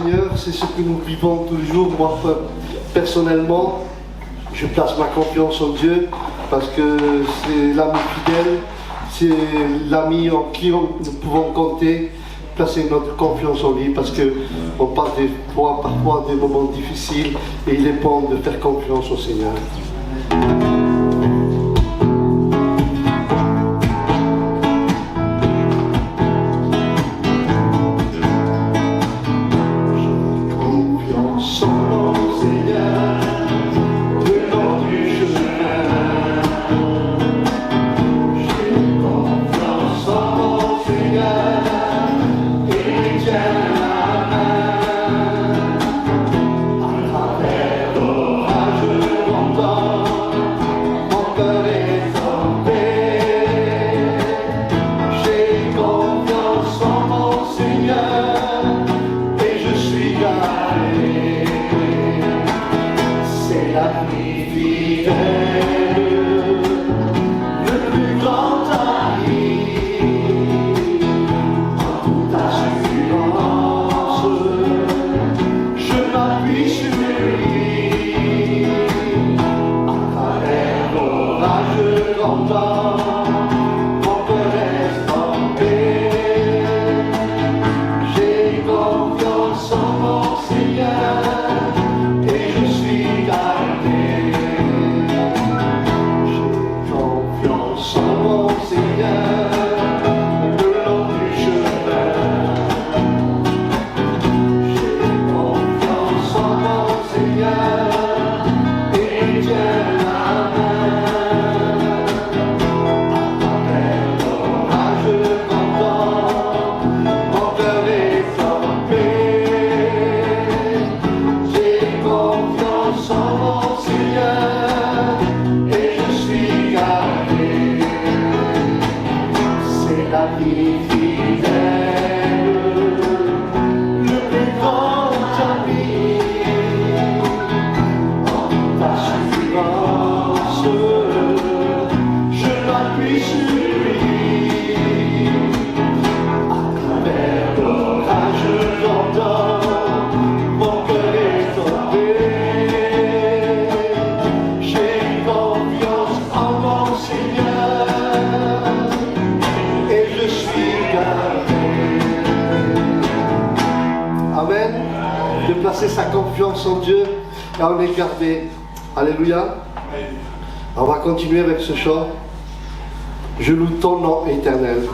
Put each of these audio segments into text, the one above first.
Seigneur, c'est ce que nous vivons tous les jours. Moi, personnellement, je place ma confiance en Dieu parce que c'est l'ami fidèle, c'est l'ami en qui nous pouvons compter, placer notre confiance en lui parce qu'on passe parfois des moments difficiles et il est bon de faire confiance au Seigneur. Sa confiance en Dieu et en les garder. Alléluia. On va continuer avec ce chant. Je loue ton nom éternel.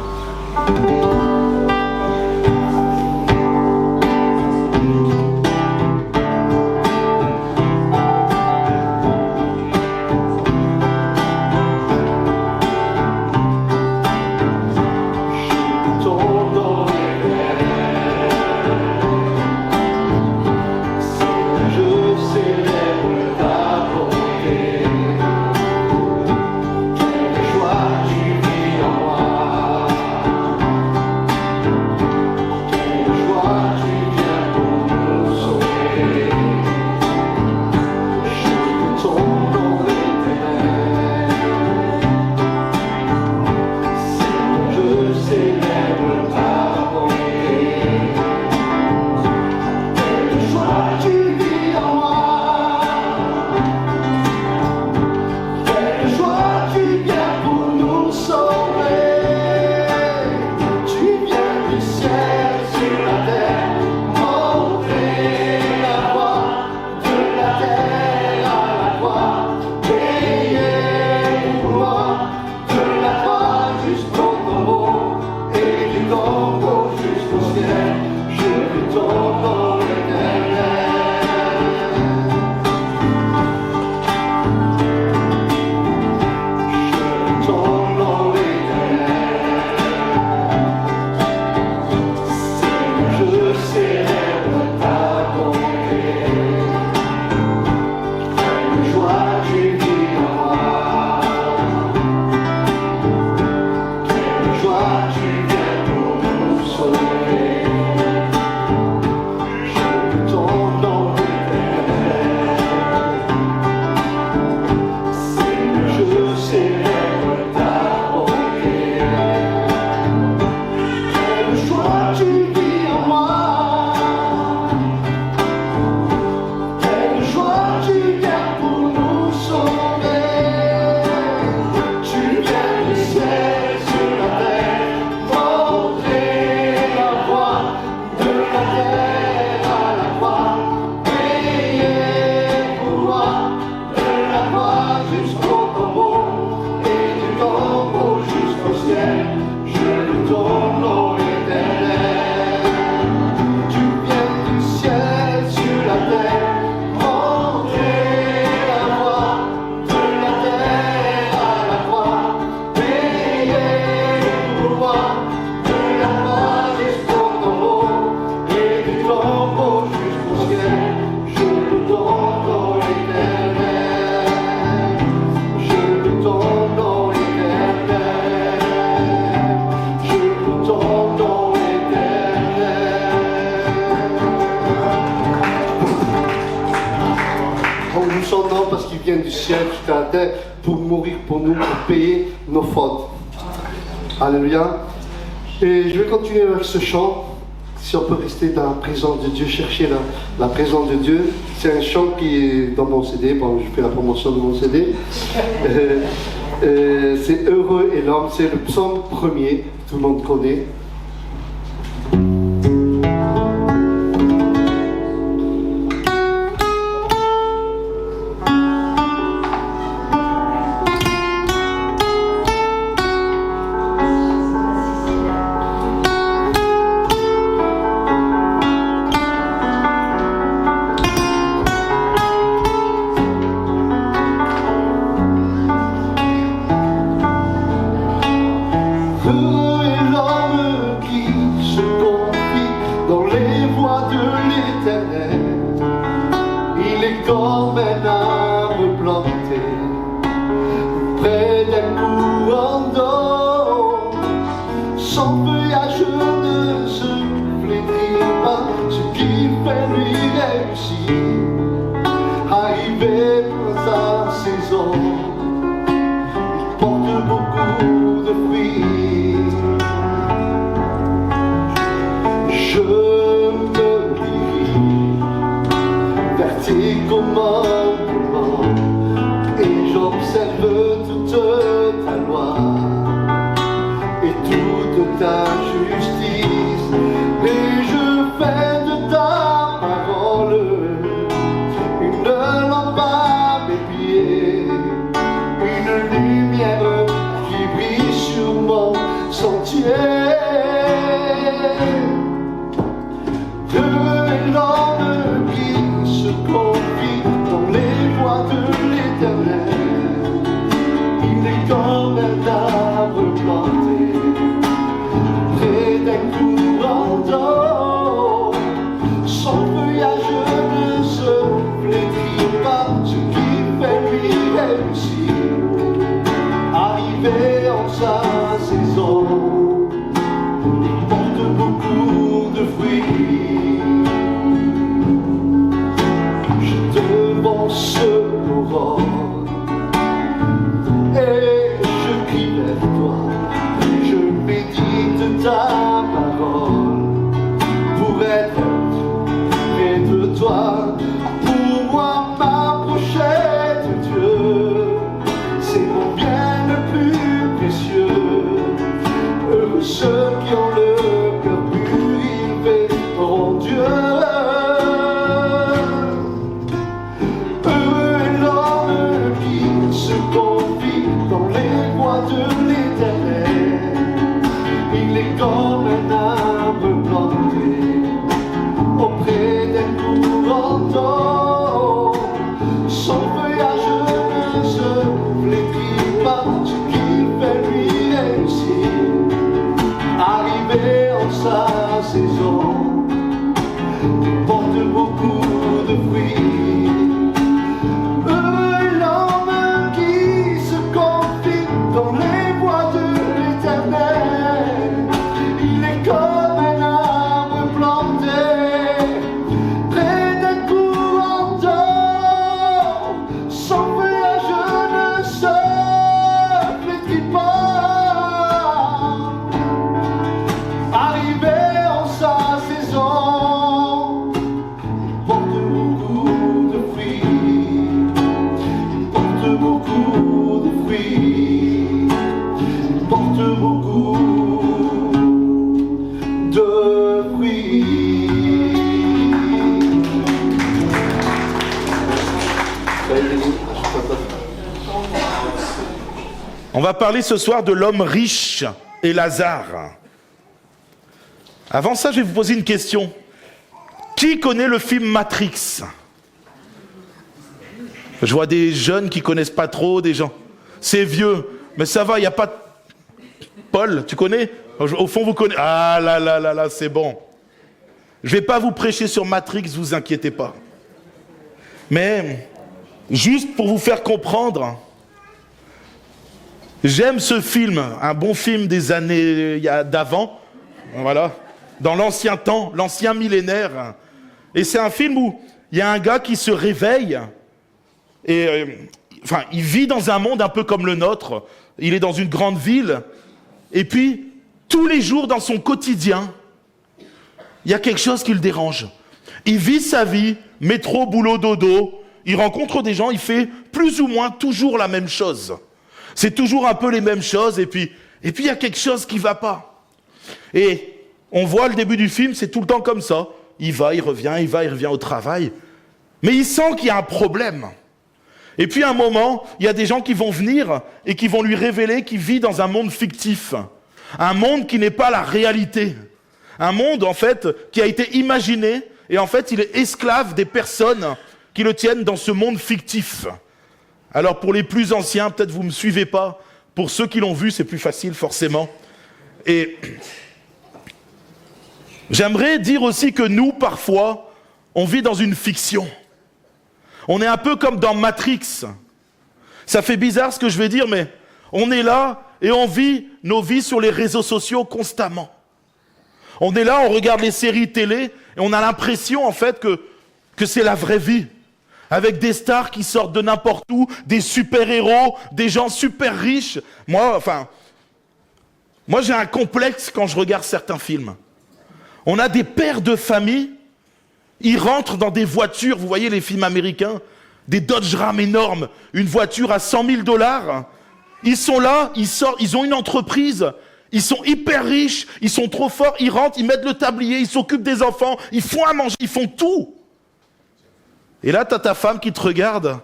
vient du ciel jusqu'à la terre pour mourir pour nous, pour payer nos fautes. Alléluia. Et je vais continuer avec ce chant. Si on peut rester dans la présence de Dieu, chercher la présence de Dieu. C'est un chant qui est dans mon CD. Bon, je fais la promotion de mon CD. C'est Heureux est l'homme. C'est le psaume premier. Tout le monde connaît. On va parler ce soir de l'homme riche et Lazare. Avant ça, je vais vous poser une question. Qui connaît le film Matrix? Je vois des jeunes qui connaissent pas trop, des gens. C'est vieux, mais ça va, il n'y a pas de... Paul, tu connais? Au fond, vous connaissez... Ah là là là là, c'est bon. Je vais pas vous prêcher sur Matrix, vous inquiétez pas. Mais, juste pour vous faire comprendre, j'aime ce film, un bon film des années d'avant, voilà, dans l'ancien temps, l'ancien millénaire. Et c'est un film où il y a un gars qui se réveille et il vit dans un monde un peu comme le nôtre. Il est dans une grande ville. Et puis, tous les jours dans son quotidien, il y a quelque chose qui le dérange. Il vit sa vie, métro, boulot, dodo. Il rencontre des gens, il fait plus ou moins toujours la même chose. C'est toujours un peu les mêmes choses. Et puis il y a quelque chose qui ne va pas. Et on voit le début du film, c'est tout le temps comme ça. Il va, il revient au travail. Mais il sent qu'il y a un problème. Et puis à un moment, il y a des gens qui vont venir et qui vont lui révéler qu'il vit dans un monde fictif. Un monde qui n'est pas la réalité. Un monde, en fait, qui a été imaginé. Et en fait, il est esclave des personnes qui le tiennent dans ce monde fictif. Alors pour les plus anciens, peut-être vous ne me suivez pas. Pour ceux qui l'ont vu, c'est plus facile forcément. Et j'aimerais dire aussi que nous, parfois, on vit dans une fiction. On est un peu comme dans Matrix. Ça fait bizarre ce que je vais dire, mais on est là et on vit nos vies sur les réseaux sociaux constamment. On est là, on regarde les séries télé et on a l'impression en fait que c'est la vraie vie. Avec des stars qui sortent de n'importe où, des super-héros, des gens super riches. Moi j'ai un complexe quand je regarde certains films. On a des pères de famille, ils rentrent dans des voitures, vous voyez les films américains, des Dodge Ram énormes, une voiture à 100 000 $. Ils sont là, ils sortent, ils ont une entreprise, ils sont hyper riches, ils sont trop forts, ils rentrent, ils mettent le tablier, ils s'occupent des enfants, ils font à manger, ils font tout. Et là, t'as ta femme qui te regarde.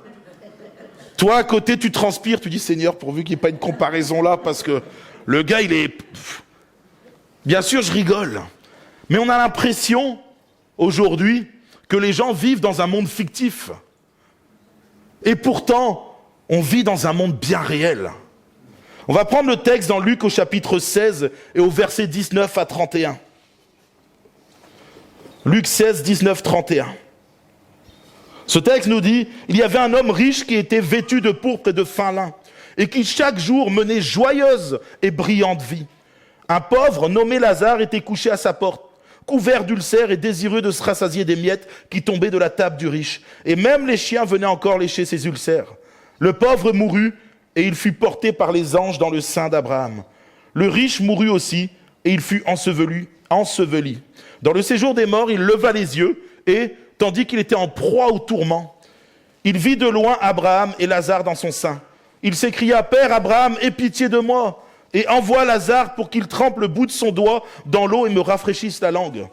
Toi, à côté, tu transpires, tu dis, Seigneur, pourvu qu'il n'y ait pas une comparaison là, parce que le gars, il est... Bien sûr, je rigole. Mais on a l'impression, aujourd'hui, que les gens vivent dans un monde fictif. Et pourtant, on vit dans un monde bien réel. On va prendre le texte dans Luc au chapitre 16 et au verset 19 à 31. Luc 16, 19, 31. Ce texte nous dit, il y avait un homme riche qui était vêtu de pourpre et de fin lin, et qui chaque jour menait joyeuse et brillante vie. Un pauvre nommé Lazare était couché à sa porte, couvert d'ulcères et désireux de se rassasier des miettes qui tombaient de la table du riche. Et même les chiens venaient encore lécher ses ulcères. Le pauvre mourut, et il fut porté par les anges dans le sein d'Abraham. Le riche mourut aussi, et il fut enseveli. Dans le séjour des morts, il leva les yeux, et, tandis qu'il était en proie au tourment, il vit de loin Abraham et Lazare dans son sein. Il s'écria, « Père Abraham, aie pitié de moi, et envoie Lazare pour qu'il trempe le bout de son doigt dans l'eau et me rafraîchisse la langue.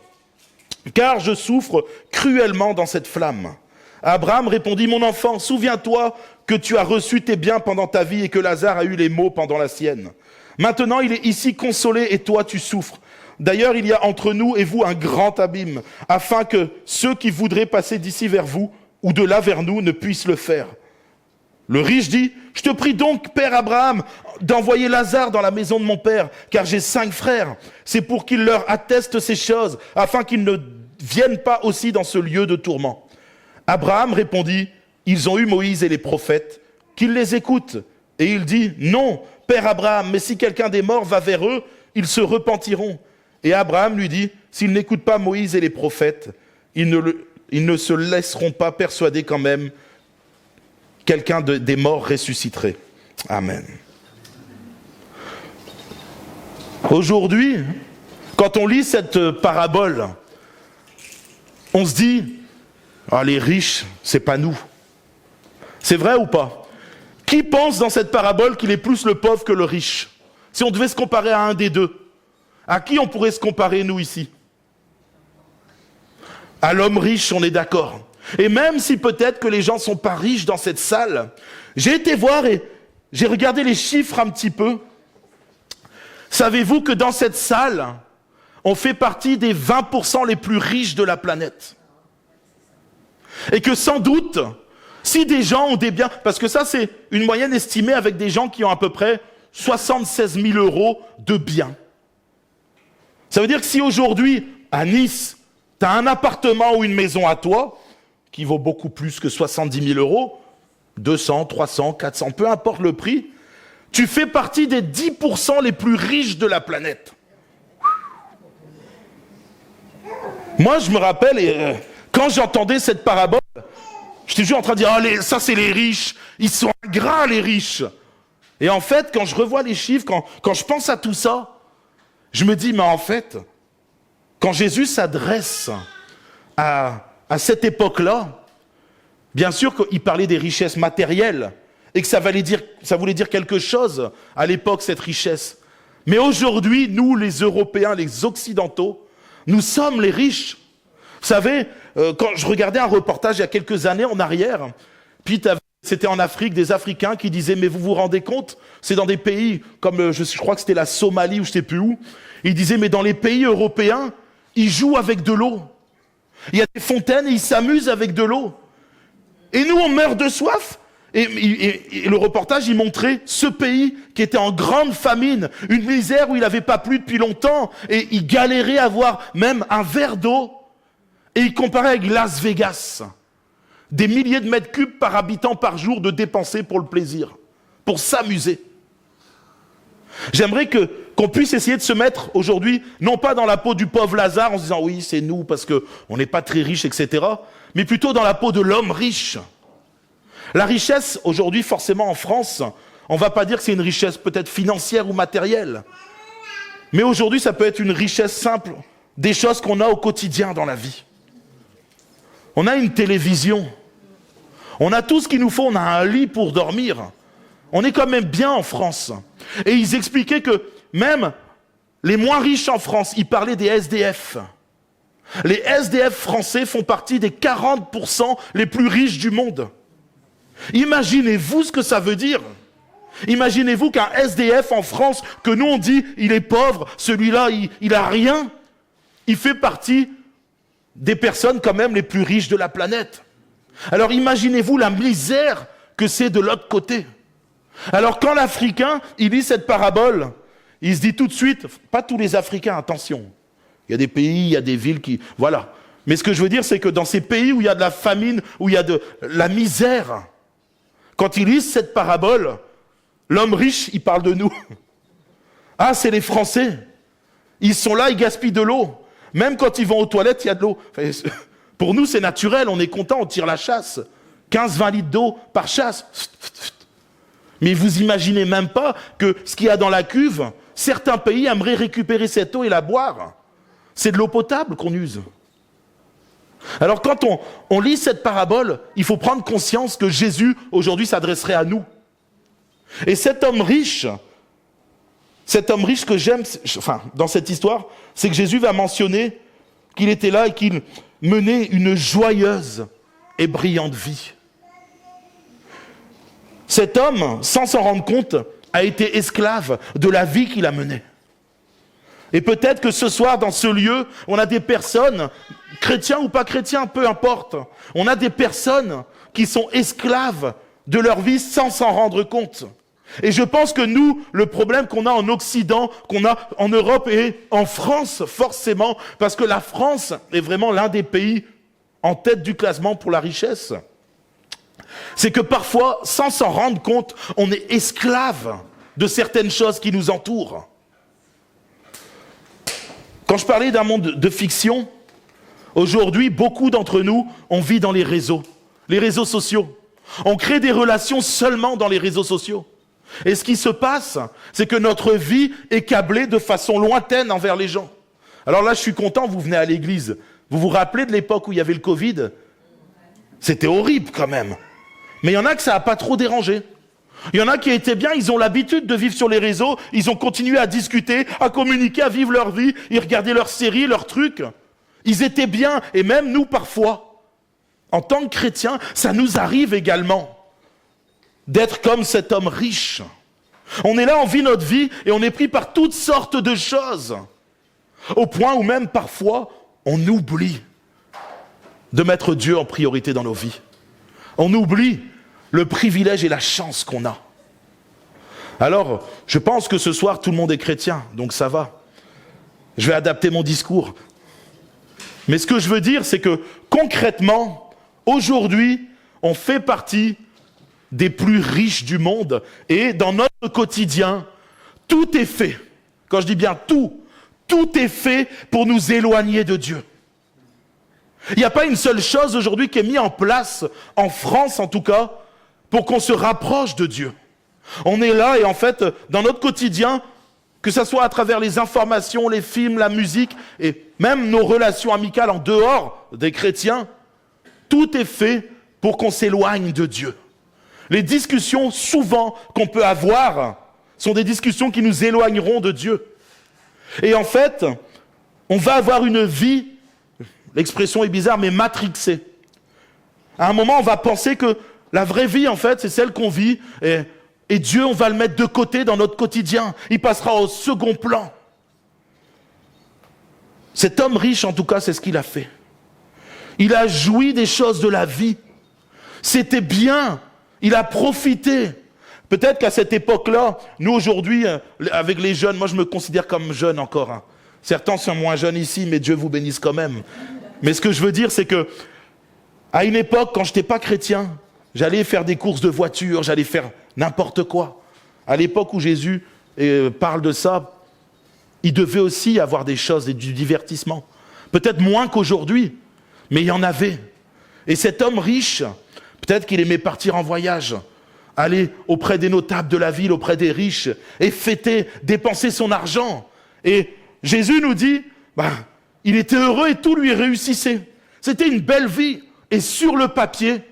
Car je souffre cruellement dans cette flamme. » Abraham répondit, « Mon enfant, souviens-toi que tu as reçu tes biens pendant ta vie et que Lazare a eu les maux pendant la sienne. Maintenant, il est ici consolé et toi, tu souffres. D'ailleurs, il y a entre nous et vous un grand abîme, afin que ceux qui voudraient passer d'ici vers vous ou de là vers nous ne puissent le faire. » Le riche dit, « Je te prie donc, Père Abraham, d'envoyer Lazare dans la maison de mon père, car j'ai 5 frères. C'est pour qu'il leur atteste ces choses, afin qu'ils ne viennent pas aussi dans ce lieu de tourment. » Abraham répondit, « Ils ont eu Moïse et les prophètes, qu'ils les écoutent. » Et il dit, « Non, Père Abraham, mais si quelqu'un des morts va vers eux, ils se repentiront. » Et Abraham lui dit, « S'ils n'écoutent pas Moïse et les prophètes, ils ne se laisseront pas persuader quand même quelqu'un des morts ressusciterait. » Amen. Aujourd'hui, quand on lit cette parabole, on se dit, ah, les riches, c'est pas nous. C'est vrai ou pas? Qui pense dans cette parabole qu'il est plus le pauvre que le riche? Si on devait se comparer à un des deux, à qui on pourrait se comparer, nous, ici? À l'homme riche, on est d'accord. Et même si peut-être que les gens ne sont pas riches dans cette salle, j'ai été voir et j'ai regardé les chiffres un petit peu. Savez-vous que dans cette salle, on fait partie des 20% les plus riches de la planète? Et que sans doute, si des gens ont des biens, parce que ça c'est une moyenne estimée avec des gens qui ont à peu près 76 000 € de biens. Ça veut dire que si aujourd'hui, à Nice, tu as un appartement ou une maison à toi, qui vaut beaucoup plus que 70 000 €, 200, 300, 400, peu importe le prix, tu fais partie des 10% les plus riches de la planète. Moi, je me rappelle, quand j'entendais cette parabole, J'étais toujours en train de dire, ah, ça c'est les riches, ils sont ingrats les riches. Et en fait, quand je revois les chiffres, quand je pense à tout ça, je me dis, mais en fait, quand Jésus s'adresse à cette époque-là, bien sûr qu'il parlait des richesses matérielles et que ça voulait dire quelque chose à l'époque, cette richesse. Mais aujourd'hui, nous, les Européens, les Occidentaux, nous sommes les riches. Vous savez, quand je regardais un reportage il y a quelques années en arrière, puis c'était en Afrique, des Africains qui disaient, mais vous vous rendez compte, c'est dans des pays comme, je crois que c'était la Somalie ou je ne sais plus où, ils disaient, mais dans les pays européens, ils jouent avec de l'eau. Il y a des fontaines et ils s'amusent avec de l'eau. Et nous, on meurt de soif. Et le reportage, il montrait ce pays qui était en grande famine, une misère où il n'avait pas plu depuis longtemps, et il galérait à avoir même un verre d'eau. Et il comparait avec Las Vegas. Des milliers de mètres cubes par habitant par jour de dépenser pour le plaisir, pour s'amuser. J'aimerais qu'on puisse essayer de se mettre aujourd'hui, non pas dans la peau du pauvre Lazare en se disant oui, c'est nous parce qu'on n'est pas très riches, etc., mais plutôt dans la peau de l'homme riche. La richesse, aujourd'hui, forcément en France, on ne va pas dire que c'est une richesse peut-être financière ou matérielle. Mais aujourd'hui, ça peut être une richesse simple, des choses qu'on a au quotidien dans la vie. On a une télévision. On a tout ce qu'il nous faut, on a un lit pour dormir. On est quand même bien en France. Et ils expliquaient que même les moins riches en France, ils parlaient des SDF. Les SDF français font partie des 40% les plus riches du monde. Imaginez-vous ce que ça veut dire. Imaginez-vous qu'un SDF en France, que nous on dit, il est pauvre, celui-là, il a rien. Il fait partie des personnes quand même les plus riches de la planète. Alors imaginez-vous la misère que c'est de l'autre côté. Alors quand l'Africain, il lit cette parabole, il se dit tout de suite, pas tous les Africains, attention. Il y a des pays, il y a des villes qui... Voilà. Mais ce que je veux dire, c'est que dans ces pays où il y a de la famine, où il y a de la misère, quand ils lisent cette parabole, l'homme riche, il parle de nous. Ah, c'est les Français. Ils sont là, ils gaspillent de l'eau. Même quand ils vont aux toilettes, il y a de l'eau. Enfin, pour nous, c'est naturel, on est content, on tire la chasse. 15-20 litres d'eau par chasse. Mais vous imaginez même pas que ce qu'il y a dans la cuve, certains pays aimeraient récupérer cette eau et la boire. C'est de l'eau potable qu'on use. Alors quand on lit cette parabole, il faut prendre conscience que Jésus, aujourd'hui, s'adresserait à nous. Et cet homme riche que j'aime, enfin, dans cette histoire, c'est que Jésus va mentionner qu'il était là et qu'il menait une joyeuse et brillante vie. Cet homme, sans s'en rendre compte, a été esclave de la vie qu'il a menée. Et peut-être que ce soir, dans ce lieu, on a des personnes, chrétiens ou pas chrétiens, peu importe, on a des personnes qui sont esclaves de leur vie sans s'en rendre compte. Et je pense que nous, le problème qu'on a en Occident, qu'on a en Europe et en France, forcément, parce que la France est vraiment l'un des pays en tête du classement pour la richesse, c'est que parfois, sans s'en rendre compte, on est esclave de certaines choses qui nous entourent. Quand je parlais d'un monde de fiction, aujourd'hui, beaucoup d'entre nous, on vit dans les réseaux sociaux. On crée des relations seulement dans les réseaux sociaux. Et ce qui se passe, c'est que notre vie est câblée de façon lointaine envers les gens. Alors là, je suis content, vous venez à l'église. Vous vous rappelez de l'époque où il y avait le Covid ? C'était horrible quand même. Mais il y en a que ça n'a pas trop dérangé. Il y en a qui étaient bien, ils ont l'habitude de vivre sur les réseaux, ils ont continué à discuter, à communiquer, à vivre leur vie, ils regardaient leurs séries, leurs trucs. Ils étaient bien, et même nous parfois, en tant que chrétiens, ça nous arrive également d'être comme cet homme riche. On est là, on vit notre vie, et on est pris par toutes sortes de choses, au point où même parfois, on oublie de mettre Dieu en priorité dans nos vies. On oublie le privilège et la chance qu'on a. Alors, je pense que ce soir, tout le monde est chrétien, donc ça va. Je vais adapter mon discours. Mais ce que je veux dire, c'est que concrètement, aujourd'hui, on fait partie des plus riches du monde. Et dans notre quotidien, tout est fait. Quand je dis bien tout est fait pour nous éloigner de Dieu. Il n'y a pas une seule chose aujourd'hui qui est mise en place, en France en tout cas, pour qu'on se rapproche de Dieu. On est là et en fait, dans notre quotidien, que ce soit à travers les informations, les films, la musique, et même nos relations amicales en dehors des chrétiens, tout est fait pour qu'on s'éloigne de Dieu. Les discussions, souvent, qu'on peut avoir, sont des discussions qui nous éloigneront de Dieu. Et en fait, on va avoir une vie, l'expression est bizarre, mais matrixée. À un moment, on va penser que la vraie vie, en fait, c'est celle qu'on vit, et Dieu, on va le mettre de côté dans notre quotidien. Il passera au second plan. Cet homme riche, en tout cas, c'est ce qu'il a fait. Il a joui des choses de la vie. C'était bien. Il a profité. Peut-être qu'à cette époque-là, nous aujourd'hui, avec les jeunes, moi je me considère comme jeune encore. Hein. Certains sont moins jeunes ici, mais Dieu vous bénisse quand même. Mais ce que je veux dire, c'est que à une époque, quand je n'étais pas chrétien, j'allais faire des courses de voiture, j'allais faire n'importe quoi. À l'époque où Jésus parle de ça, il devait aussi avoir des choses et du divertissement. Peut-être moins qu'aujourd'hui, mais il y en avait. Et cet homme riche, peut-être qu'il aimait partir en voyage, aller auprès des notables de la ville, auprès des riches, et fêter, dépenser son argent. Et Jésus nous dit, il était heureux et tout lui réussissait. C'était une belle vie. Et sur le papier,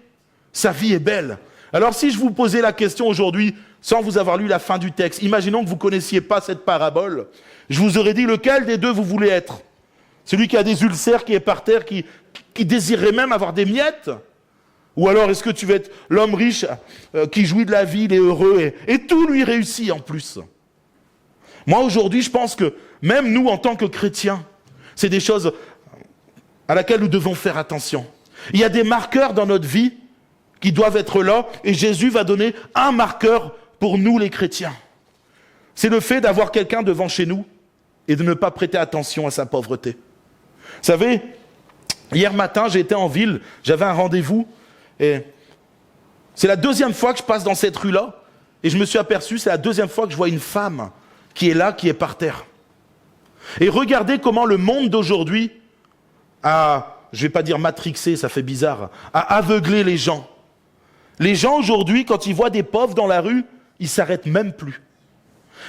sa vie est belle. Alors si je vous posais la question aujourd'hui, sans vous avoir lu la fin du texte, imaginons que vous ne connaissiez pas cette parabole, je vous aurais dit lequel des deux vous voulez être. Celui qui a des ulcères, qui est par terre, qui désirerait même avoir des miettes? Ou alors est-ce que tu veux être l'homme riche qui jouit de la vie, il est heureux et tout lui réussit en plus? Moi aujourd'hui je pense que même nous en tant que chrétiens, c'est des choses à laquelle nous devons faire attention. Il y a des marqueurs dans notre vie qui doivent être là et Jésus va donner un marqueur pour nous les chrétiens. C'est le fait d'avoir quelqu'un devant chez nous et de ne pas prêter attention à sa pauvreté. Vous savez, hier matin j'étais en ville, j'avais un rendez-vous. Et c'est la deuxième fois que je passe dans cette rue-là et je me suis aperçu, c'est la deuxième fois que je vois une femme qui est là, qui est par terre. Et regardez comment le monde d'aujourd'hui a, je ne vais pas dire matrixé, ça fait bizarre, a aveuglé les gens. Les gens aujourd'hui, quand ils voient des pauvres dans la rue, ils ne s'arrêtent même plus.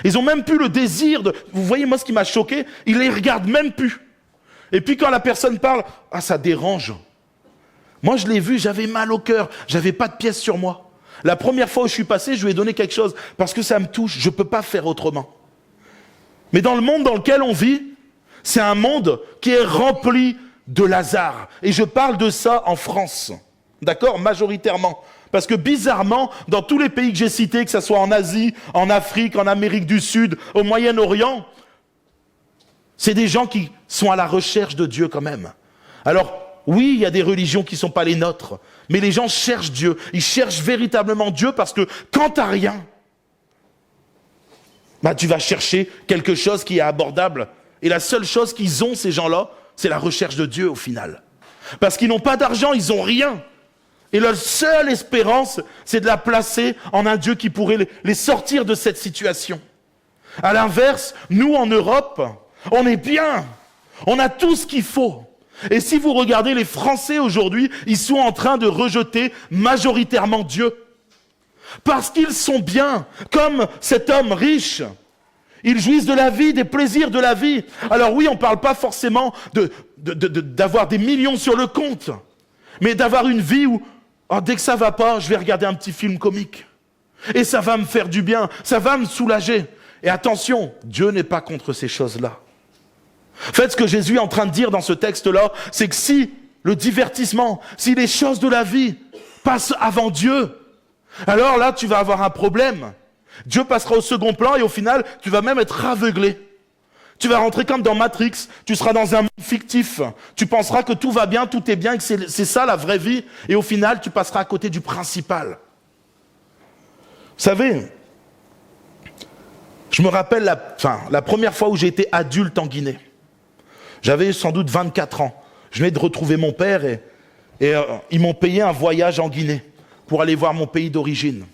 Ils n'ont même plus le désir de... Vous voyez, moi, ce qui m'a choqué, ils les regardent même plus. Et puis quand la personne parle, ça dérange. Moi, je l'ai vu, j'avais mal au cœur, j'avais pas de pièces sur moi. La première fois où je suis passé, je lui ai donné quelque chose, parce que ça me touche, je ne peux pas faire autrement. Mais dans le monde dans lequel on vit, c'est un monde qui est rempli de Lazare. Et je parle de ça en France, d'accord, majoritairement. Parce que bizarrement, dans tous les pays que j'ai cités, que ce soit en Asie, en Afrique, en Amérique du Sud, au Moyen-Orient, c'est des gens qui sont à la recherche de Dieu quand même. Alors, oui, il y a des religions qui ne sont pas les nôtres, mais les gens cherchent Dieu. Ils cherchent véritablement Dieu parce que quand tu n'as rien, tu vas chercher quelque chose qui est abordable. Et la seule chose qu'ils ont, ces gens-là, c'est la recherche de Dieu au final. Parce qu'ils n'ont pas d'argent, ils n'ont rien. Et leur seule espérance, c'est de la placer en un Dieu qui pourrait les sortir de cette situation. À l'inverse, nous en Europe, on est bien. On a tout ce qu'il faut. Et si vous regardez les Français aujourd'hui, ils sont en train de rejeter majoritairement Dieu. Parce qu'ils sont bien, comme cet homme riche. Ils jouissent de la vie, des plaisirs de la vie. Alors oui, on ne parle pas forcément d'avoir des millions sur le compte, mais d'avoir une vie où, dès que ça ne va pas, je vais regarder un petit film comique. Et ça va me faire du bien, ça va me soulager. Et attention, Dieu n'est pas contre ces choses-là. En fait, ce que Jésus est en train de dire dans ce texte-là, c'est que si le divertissement, si les choses de la vie passent avant Dieu, alors là, tu vas avoir un problème. Dieu passera au second plan et au final, tu vas même être aveuglé. Tu vas rentrer comme dans Matrix, tu seras dans un monde fictif. Tu penseras que tout va bien, tout est bien, que c'est ça la vraie vie. Et au final, tu passeras à côté du principal. Vous savez, je me rappelle la première fois où j'ai été adulte en Guinée. J'avais sans doute 24 ans. Je venais de retrouver mon père et ils m'ont payé un voyage en Guinée pour aller voir mon pays d'origine.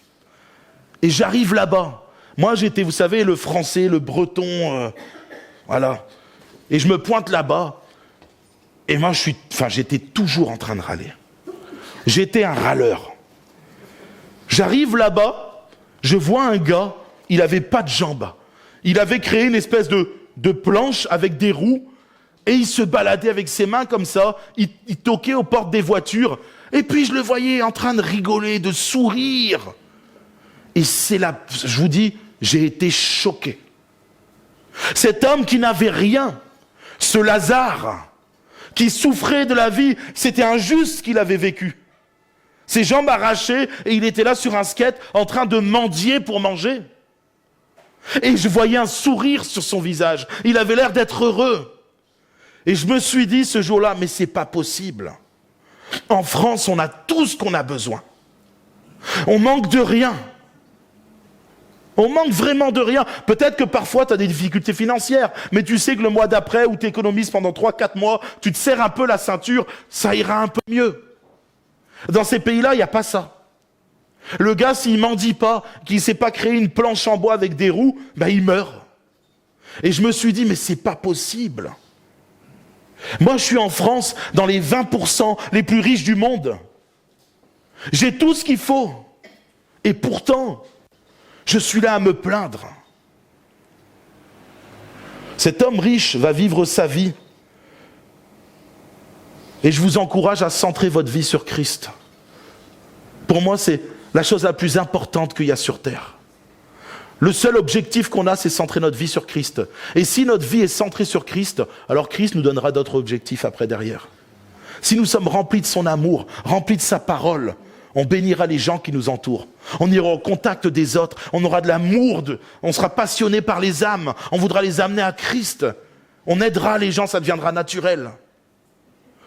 Et j'arrive là-bas. Moi, j'étais, vous savez, le français, le breton, voilà. Et je me pointe là-bas. Et moi, j'étais toujours en train de râler. J'étais un râleur. J'arrive là-bas, je vois un gars, il n'avait pas de jambes. Il avait créé une espèce de planche avec des roues et il se baladait avec ses mains comme ça, il toquait aux portes des voitures et puis je le voyais en train de rigoler, de sourire. Et c'est là, je vous dis, j'ai été choqué. Cet homme qui n'avait rien, ce Lazare, qui souffrait de la vie, c'était injuste ce qu'il avait vécu. Ses jambes arrachées et il était là sur un skate en train de mendier pour manger. Et je voyais un sourire sur son visage. Il avait l'air d'être heureux. Et je me suis dit ce jour-là, mais c'est pas possible. En France, on a tout ce qu'on a besoin. On manque de rien. On manque vraiment de rien. Peut-être que parfois tu as des difficultés financières, mais tu sais que le mois d'après, où tu économises pendant 3-4 mois, tu te serres un peu la ceinture, ça ira un peu mieux. Dans ces pays-là, il n'y a pas ça. Le gars, s'il mendie pas, qu'il ne s'est pas créé une planche en bois avec des roues, ben il meurt. Et je me suis dit, mais c'est pas possible. Moi, je suis en France, dans les 20% les plus riches du monde. J'ai tout ce qu'il faut. Et pourtant, je suis là à me plaindre. Cet homme riche va vivre sa vie. Et je vous encourage à centrer votre vie sur Christ. Pour moi, c'est la chose la plus importante qu'il y a sur terre. Le seul objectif qu'on a, c'est centrer notre vie sur Christ. Et si notre vie est centrée sur Christ, alors Christ nous donnera d'autres objectifs après derrière. Si nous sommes remplis de son amour, remplis de sa parole, on bénira les gens qui nous entourent. On ira au contact des autres, on aura de l'amour, on sera passionné par les âmes, on voudra les amener à Christ. On aidera les gens, ça deviendra naturel.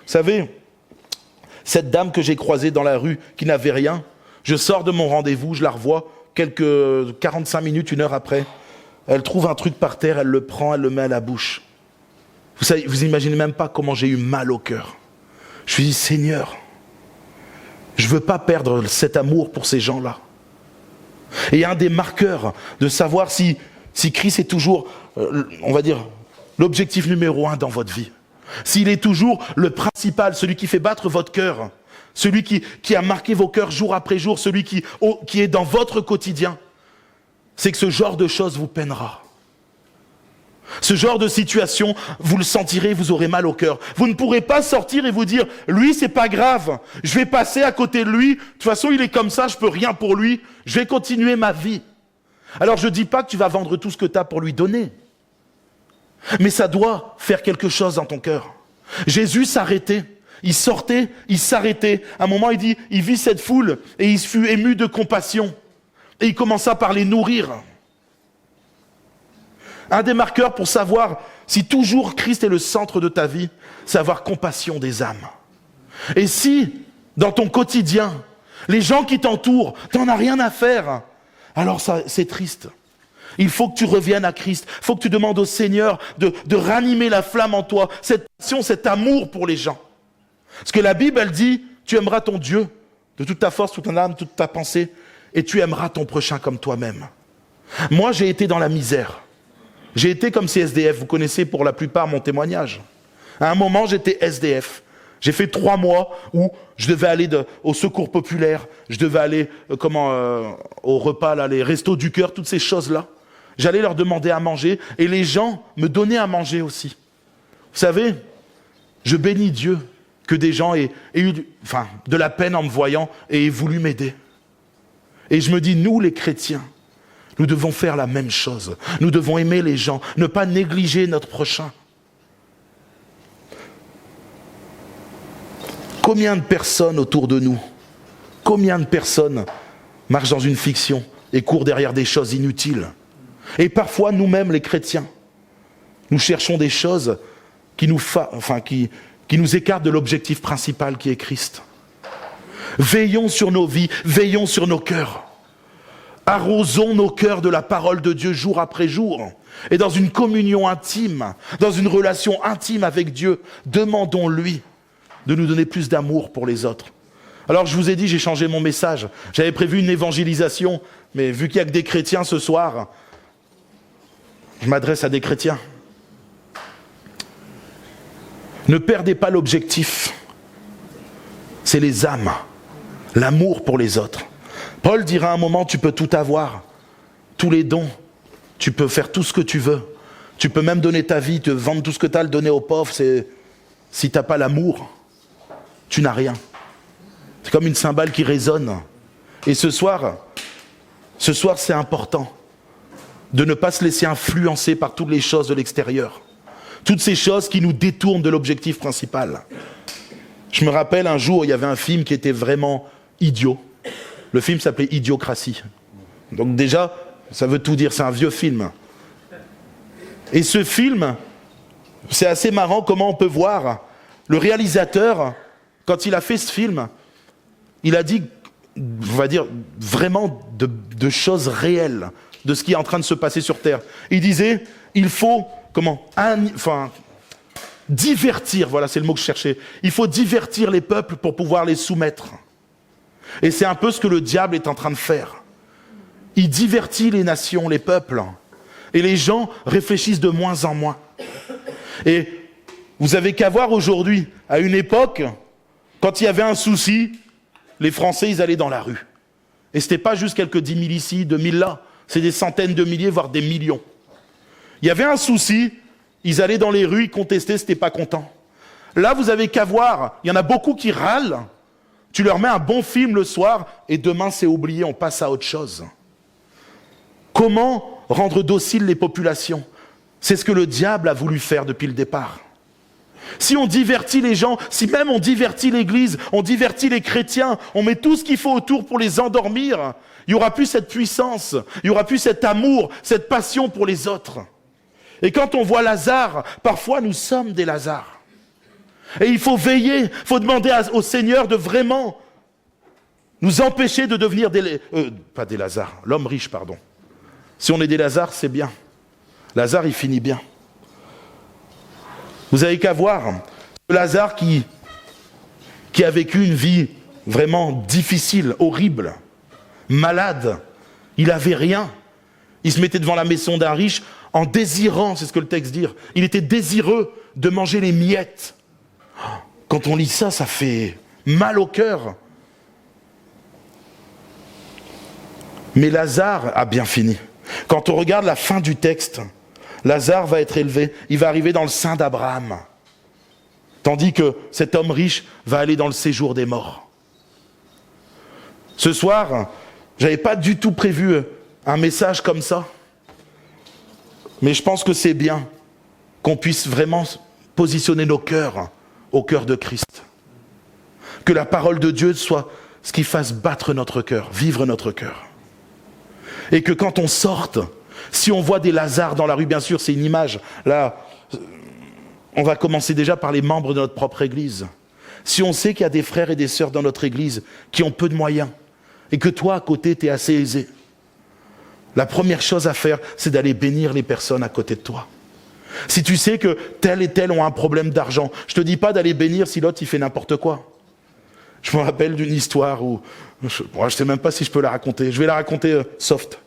Vous savez, cette dame que j'ai croisée dans la rue, qui n'avait rien, je sors de mon rendez-vous, je la revois, quelques 45 minutes, 1 heure après, elle trouve un truc par terre, elle le prend, elle le met à la bouche. Vous savez, vous imaginez même pas comment j'ai eu mal au cœur. Je me suis dit, Seigneur, je ne veux pas perdre cet amour pour ces gens-là. Et un des marqueurs de savoir si Christ est toujours, on va dire, l'objectif numéro 1 dans votre vie. S'il est toujours le principal, celui qui fait battre votre cœur, celui qui a marqué vos cœurs jour après jour, celui qui est dans votre quotidien, c'est que ce genre de choses vous peinera. Ce genre de situation, vous le sentirez, vous aurez mal au cœur. Vous ne pourrez pas sortir et vous dire, lui, c'est pas grave, je vais passer à côté de lui, de toute façon, il est comme ça, je peux rien pour lui, je vais continuer ma vie. Alors, je ne dis pas que tu vas vendre tout ce que tu as pour lui donner. Mais ça doit faire quelque chose dans ton cœur. Jésus s'arrêtait, il sortait, il s'arrêtait. À un moment, il dit, il vit cette foule et il fut ému de compassion. Et il commença par les nourrir. Un des marqueurs pour savoir si toujours Christ est le centre de ta vie, c'est avoir compassion des âmes. Et si, dans ton quotidien, les gens qui t'entourent, t'en as rien à faire, alors ça, c'est triste. Il faut que tu reviennes à Christ. Il faut que tu demandes au Seigneur de ranimer la flamme en toi, cette passion, cet amour pour les gens. Parce que la Bible, elle dit, tu aimeras ton Dieu de toute ta force, toute ton âme, toute ta pensée, et tu aimeras ton prochain comme toi-même. Moi, j'ai été dans la misère. J'ai été comme ces SDF. Vous connaissez pour la plupart mon témoignage. À un moment, j'étais SDF. J'ai fait 3 mois où je devais aller au secours populaire, je devais aller au repas, là, les restos du cœur, toutes ces choses-là. J'allais leur demander à manger et les gens me donnaient à manger aussi. Vous savez, je bénis Dieu que des gens aient eu de la peine en me voyant et aient voulu m'aider. Et je me dis, nous les chrétiens, nous devons faire la même chose. Nous devons aimer les gens, ne pas négliger notre prochain. Combien de personnes autour de nous, combien de personnes marchent dans une fiction et courent derrière des choses inutiles? Et parfois, nous-mêmes, les chrétiens, nous cherchons des choses qui nous écartent de l'objectif principal qui est Christ. Veillons sur nos vies, veillons sur nos cœurs. Arrosons nos cœurs de la parole de Dieu jour après jour. Et dans une communion intime, dans une relation intime avec Dieu, demandons-lui de nous donner plus d'amour pour les autres. Alors je vous ai dit, j'ai changé mon message. J'avais prévu une évangélisation, mais vu qu'il n'y a que des chrétiens ce soir, je m'adresse à des chrétiens. Ne perdez pas l'objectif. C'est les âmes, l'amour pour les autres. Paul dira à un moment, tu peux tout avoir, tous les dons, tu peux faire tout ce que tu veux. Tu peux même donner ta vie, te vendre tout ce que tu as, le donner aux pauvres. Si tu n'as pas l'amour, tu n'as rien. C'est comme une cymbale qui résonne. Et ce soir, c'est important de ne pas se laisser influencer par toutes les choses de l'extérieur. Toutes ces choses qui nous détournent de l'objectif principal. Je me rappelle un jour, il y avait un film qui était vraiment idiot. Le film s'appelait Idiocratie. Donc déjà, ça veut tout dire, c'est un vieux film. Et ce film, c'est assez marrant comment on peut voir le réalisateur, quand il a fait ce film, il a dit, on va dire, vraiment de choses réelles, de ce qui est en train de se passer sur Terre. Il disait, il faut, divertir, voilà, c'est le mot que je cherchais. Il faut divertir les peuples pour pouvoir les soumettre. Et c'est un peu ce que le diable est en train de faire. Il divertit les nations, les peuples. Et les gens réfléchissent de moins en moins. Et vous avez qu'à voir aujourd'hui, à une époque, quand il y avait un souci, les Français, ils allaient dans la rue. Et ce n'était pas juste quelques 10 000 ici, 2 000 là. C'est des centaines de milliers, voire des millions. Il y avait un souci, ils allaient dans les rues, ils contestaient, c'était pas content. Là, vous avez qu'à voir, il y en a beaucoup qui râlent. Tu leur mets un bon film le soir, et demain c'est oublié, on passe à autre chose. Comment rendre dociles les populations? C'est ce que le diable a voulu faire depuis le départ. Si on divertit les gens, si même on divertit l'Église, on divertit les chrétiens, on met tout ce qu'il faut autour pour les endormir, il n'y aura plus cette puissance, il n'y aura plus cet amour, cette passion pour les autres. Et quand on voit Lazare, parfois nous sommes des Lazare. Et il faut veiller, il faut demander au Seigneur de vraiment nous empêcher de devenir pas des Lazare, l'homme riche, pardon. Si on est des Lazare, c'est bien. Lazare, il finit bien. Vous avez qu'à voir Lazare qui a vécu une vie vraiment difficile, horrible, malade. Il n'avait rien. Il se mettait devant la maison d'un riche en désirant, c'est ce que le texte dit. Il était désireux de manger les miettes. Quand on lit ça, ça fait mal au cœur. Mais Lazare a bien fini. Quand on regarde la fin du texte, Lazare va être élevé, il va arriver dans le sein d'Abraham. Tandis que cet homme riche va aller dans le séjour des morts. Ce soir, je n'avais pas du tout prévu un message comme ça. Mais je pense que c'est bien qu'on puisse vraiment positionner nos cœurs au cœur de Christ. Que la parole de Dieu soit ce qui fasse battre notre cœur, vivre notre cœur. Et que quand on sorte, si on voit des Lazare dans la rue, bien sûr, c'est une image. Là, on va commencer déjà par les membres de notre propre église. Si on sait qu'il y a des frères et des sœurs dans notre église qui ont peu de moyens, et que toi, à côté, tu es assez aisé, la première chose à faire, c'est d'aller bénir les personnes à côté de toi. Si tu sais que tel et tel ont un problème d'argent, je ne te dis pas d'aller bénir si l'autre, il fait n'importe quoi. Je me rappelle d'une histoire où, je ne sais même pas si je peux la raconter, je vais la raconter soft.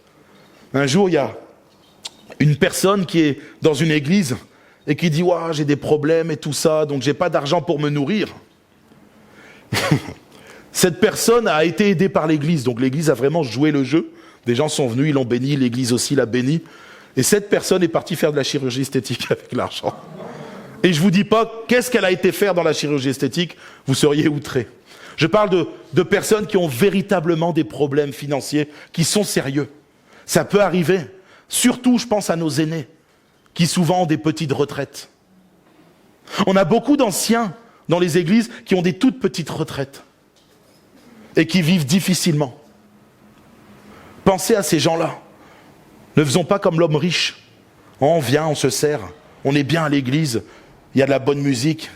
Un jour, il y a une personne qui est dans une église et qui dit « Ouah, j'ai des problèmes et tout ça, donc j'ai pas d'argent pour me nourrir. » Cette personne a été aidée par l'église, donc l'église a vraiment joué le jeu. Des gens sont venus, ils l'ont béni, l'église aussi l'a béni. Et cette personne est partie faire de la chirurgie esthétique avec l'argent. Et je ne vous dis pas qu'est-ce qu'elle a été faire dans la chirurgie esthétique, vous seriez outrés. Je parle de personnes qui ont véritablement des problèmes financiers, qui sont sérieux. Ça peut arriver. Surtout, je pense à nos aînés, qui souvent ont des petites retraites. On a beaucoup d'anciens dans les églises qui ont des toutes petites retraites et qui vivent difficilement. Pensez à ces gens-là. Ne faisons pas comme l'homme riche. On vient, on se sert, on est bien à l'église, il y a de la bonne musique.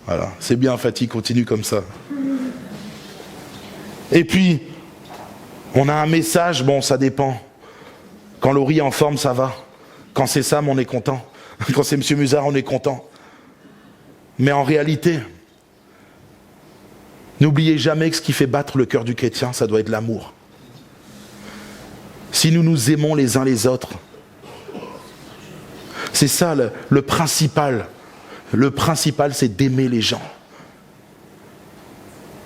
Voilà, c'est bien, Fatih, continue comme ça. Et puis, on a un message, bon, ça dépend. Quand Laurie est en forme, ça va. Quand c'est Sam, on est content. Quand c'est M. Musard, on est content. Mais en réalité, n'oubliez jamais que ce qui fait battre le cœur du chrétien, ça doit être l'amour. Si nous nous aimons les uns les autres, c'est ça le principal. Le principal, c'est d'aimer les gens.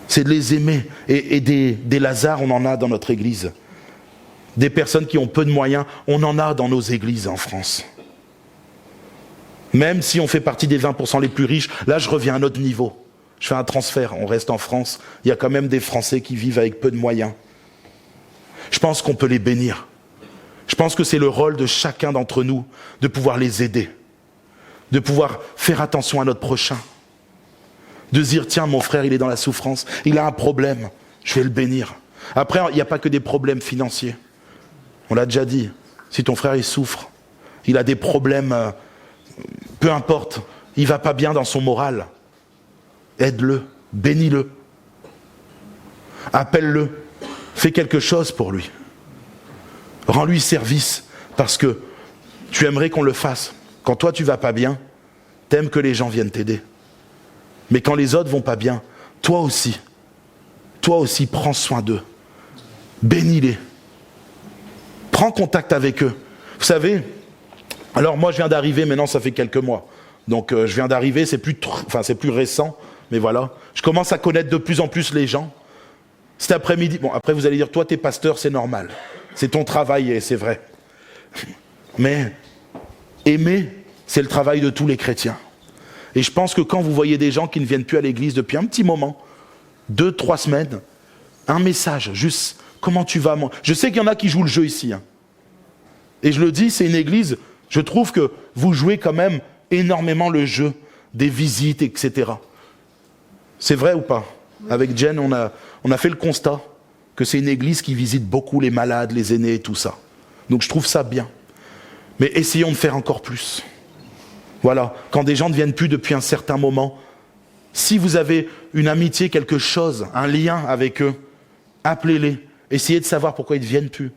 C'est de les aimer. Et des Lazare, on en a dans notre église. Des personnes qui ont peu de moyens, on en a dans nos églises en France. Même si on fait partie des 20% les plus riches, là je reviens à un autre niveau. Je fais un transfert, on reste en France. Il y a quand même des Français qui vivent avec peu de moyens. Je pense qu'on peut les bénir. Je pense que c'est le rôle de chacun d'entre nous de pouvoir les aider, de pouvoir faire attention à notre prochain, de se dire tiens mon frère il est dans la souffrance, il a un problème, je vais le bénir. Après il n'y a pas que des problèmes financiers, on l'a déjà dit, si ton frère il souffre, il a des problèmes, peu importe, il va pas bien dans son moral, aide-le, bénis-le, appelle-le, fais quelque chose pour lui. Rends-lui service, parce que tu aimerais qu'on le fasse. Quand toi tu vas pas bien, t'aimes que les gens viennent t'aider. Mais quand les autres vont pas bien, toi aussi, prends soin d'eux. Bénis-les. Prends contact avec eux. Vous savez, alors moi je viens d'arriver, maintenant ça fait quelques mois. Donc je viens d'arriver, c'est plus récent, mais voilà. Je commence à connaître de plus en plus les gens. Cet après-midi, bon après vous allez dire, toi t'es pasteur, c'est normal. C'est ton travail et c'est vrai. Mais aimer, c'est le travail de tous les chrétiens. Et je pense que quand vous voyez des gens qui ne viennent plus à l'église depuis un petit moment, 2-3 semaines, un message, juste, comment tu vas moi. Je sais qu'il y en a qui jouent le jeu ici. Hein. Et je le dis, c'est une église, je trouve que vous jouez quand même énormément le jeu des visites, etc. C'est vrai ou pas? Avec Jen, on a fait le constat que c'est une église qui visite beaucoup les malades, les aînés et tout ça. Donc je trouve ça bien. Mais essayons de faire encore plus. Voilà, quand des gens ne viennent plus depuis un certain moment, si vous avez une amitié, quelque chose, un lien avec eux, appelez-les, essayez de savoir pourquoi ils ne viennent plus.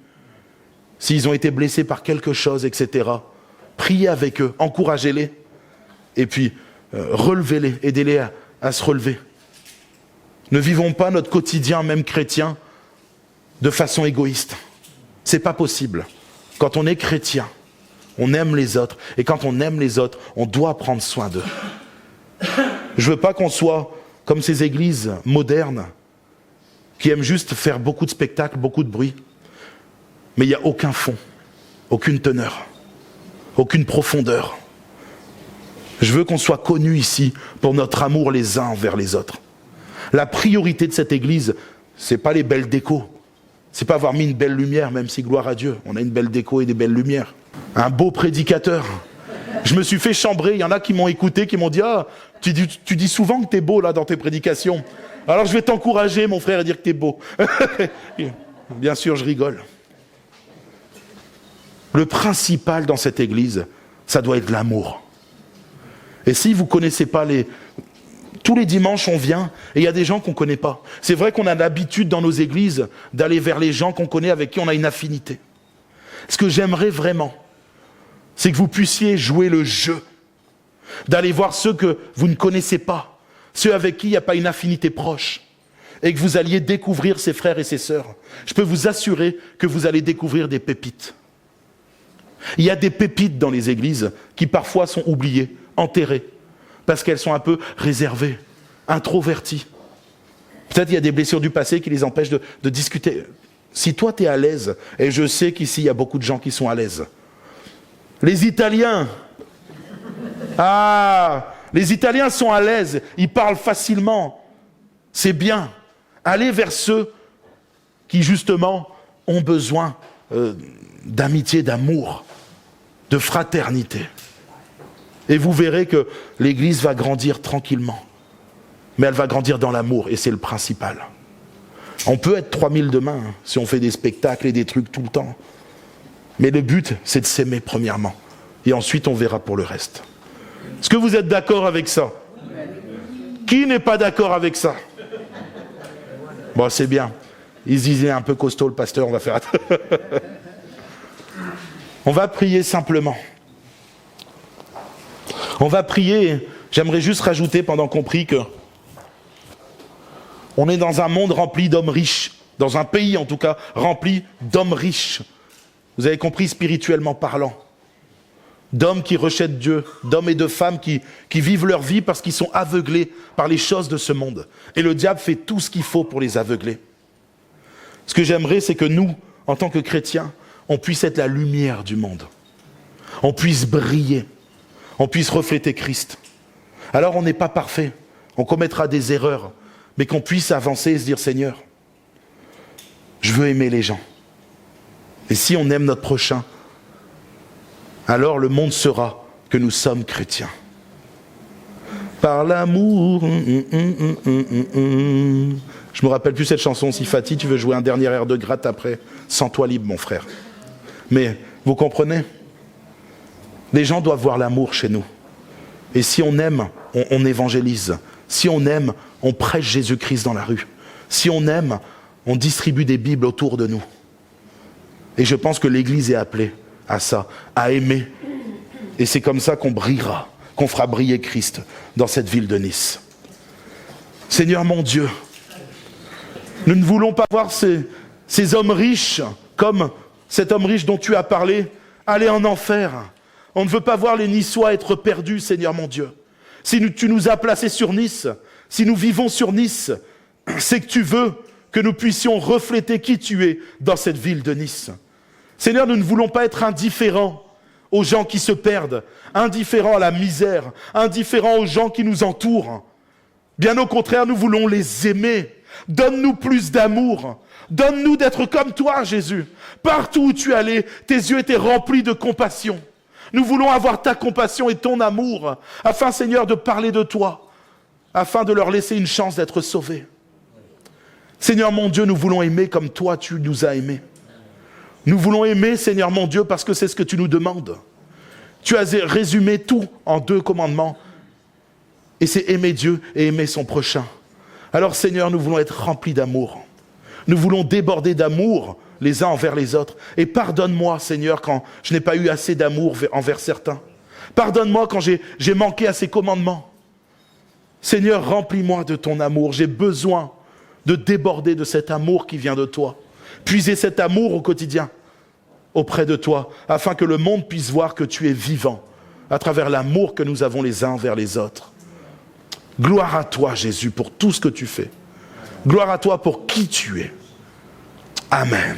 S'ils ont été blessés par quelque chose, etc. Priez avec eux, encouragez-les, et puis relevez-les, aidez-les à se relever. Ne vivons pas notre quotidien, même chrétien, de façon égoïste. C'est pas possible. Quand on est chrétien, on aime les autres. Et quand on aime les autres, on doit prendre soin d'eux. Je veux pas qu'on soit comme ces églises modernes qui aiment juste faire beaucoup de spectacles, beaucoup de bruit. Mais il n'y a aucun fond, aucune teneur, aucune profondeur. Je veux qu'on soit connus ici pour notre amour les uns envers les autres. La priorité de cette église, c'est pas les belles décos. C'est pas avoir mis une belle lumière, même si gloire à Dieu, on a une belle déco et des belles lumières. Un beau prédicateur. Je me suis fait chambrer, il y en a qui m'ont écouté, qui m'ont dit « Ah, tu dis souvent que t'es beau là dans tes prédications. Alors je vais t'encourager, mon frère, à dire que t'es beau. » Bien sûr, je rigole. Le principal dans cette église, ça doit être l'amour. Et si vous ne connaissez pas tous les dimanches, on vient et il y a des gens qu'on ne connaît pas. C'est vrai qu'on a l'habitude dans nos églises d'aller vers les gens qu'on connaît, avec qui on a une affinité. Ce que j'aimerais vraiment, c'est que vous puissiez jouer le jeu, d'aller voir ceux que vous ne connaissez pas, ceux avec qui il n'y a pas une affinité proche, et que vous alliez découvrir ses frères et ses sœurs. Je peux vous assurer que vous allez découvrir des pépites. Il y a des pépites dans les églises qui parfois sont oubliées, enterrées, parce qu'elles sont un peu réservées, introverties. Peut-être il y a des blessures du passé qui les empêchent de discuter. Si toi tu es à l'aise, et je sais qu'ici il y a beaucoup de gens qui sont à l'aise. Les Italiens, les Italiens sont à l'aise, ils parlent facilement, c'est bien. Allez vers ceux qui justement ont besoin d'amitié, d'amour, de fraternité. Et vous verrez que l'église va grandir tranquillement. Mais elle va grandir dans l'amour, et c'est le principal. On peut être 3000 demain, hein, si on fait des spectacles et des trucs tout le temps. Mais le but, c'est de s'aimer premièrement. Et ensuite, on verra pour le reste. Est-ce que vous êtes d'accord avec ça? Qui n'est pas d'accord avec ça? Bon, c'est bien. Il se disait un peu costaud, le pasteur, on va faire... On va prier simplement. On va prier, j'aimerais juste rajouter pendant qu'on prie que on est dans un monde rempli d'hommes riches, dans un pays en tout cas rempli d'hommes riches. Vous avez compris, spirituellement parlant. d'hommes qui rejettent Dieu, d'hommes et de femmes qui vivent leur vie parce qu'ils sont aveuglés par les choses de ce monde. Et le diable fait tout ce qu'il faut pour les aveugler. Ce que j'aimerais, c'est que nous, en tant que chrétiens, on puisse être la lumière du monde. On puisse briller. On puisse refléter Christ. Alors on n'est pas parfait. On commettra des erreurs. Mais qu'on puisse avancer et se dire, Seigneur, je veux aimer les gens. Et si on aime notre prochain, alors le monde saura que nous sommes chrétiens. Par l'amour. Je me rappelle plus cette chanson. Si Fatih, tu veux jouer un dernier air de gratte après, sens-toi libre, mon frère. Mais vous comprenez ? Les gens doivent voir l'amour chez nous. Et si on aime, on évangélise. Si on aime, on prêche Jésus-Christ dans la rue. Si on aime, on distribue des Bibles autour de nous. Et je pense que l'Église est appelée à ça, à aimer. Et c'est comme ça qu'on brillera, qu'on fera briller Christ dans cette ville de Nice. Seigneur mon Dieu, nous ne voulons pas voir ces hommes riches, comme cet homme riche dont tu as parlé, aller en enfer. On ne veut pas voir les Niçois être perdus, Seigneur mon Dieu. Si tu nous as placés sur Nice, si nous vivons sur Nice, c'est que tu veux que nous puissions refléter qui tu es dans cette ville de Nice. Seigneur, nous ne voulons pas être indifférents aux gens qui se perdent, indifférents à la misère, indifférents aux gens qui nous entourent. Bien au contraire, nous voulons les aimer. Donne-nous plus d'amour. Donne-nous d'être comme toi, Jésus. Partout où tu allais, tes yeux étaient remplis de compassion. Nous voulons avoir ta compassion et ton amour, afin, Seigneur, de parler de toi, afin de leur laisser une chance d'être sauvés. Seigneur mon Dieu, nous voulons aimer comme toi tu nous as aimés. Nous voulons aimer, Seigneur mon Dieu, parce que c'est ce que tu nous demandes. Tu as résumé tout en 2 commandements. Et c'est aimer Dieu et aimer son prochain. Alors Seigneur, nous voulons être remplis d'amour. Nous voulons déborder d'amour les uns envers les autres. Et pardonne-moi, Seigneur, quand je n'ai pas eu assez d'amour envers certains. Pardonne-moi quand j'ai manqué à ces commandements. Seigneur, remplis-moi de ton amour. J'ai besoin de déborder de cet amour qui vient de toi. Puiser cet amour au quotidien auprès de toi, afin que le monde puisse voir que tu es vivant à travers l'amour que nous avons les uns envers les autres. Gloire à toi, Jésus, pour tout ce que tu fais. Gloire à toi pour qui tu es. Amen.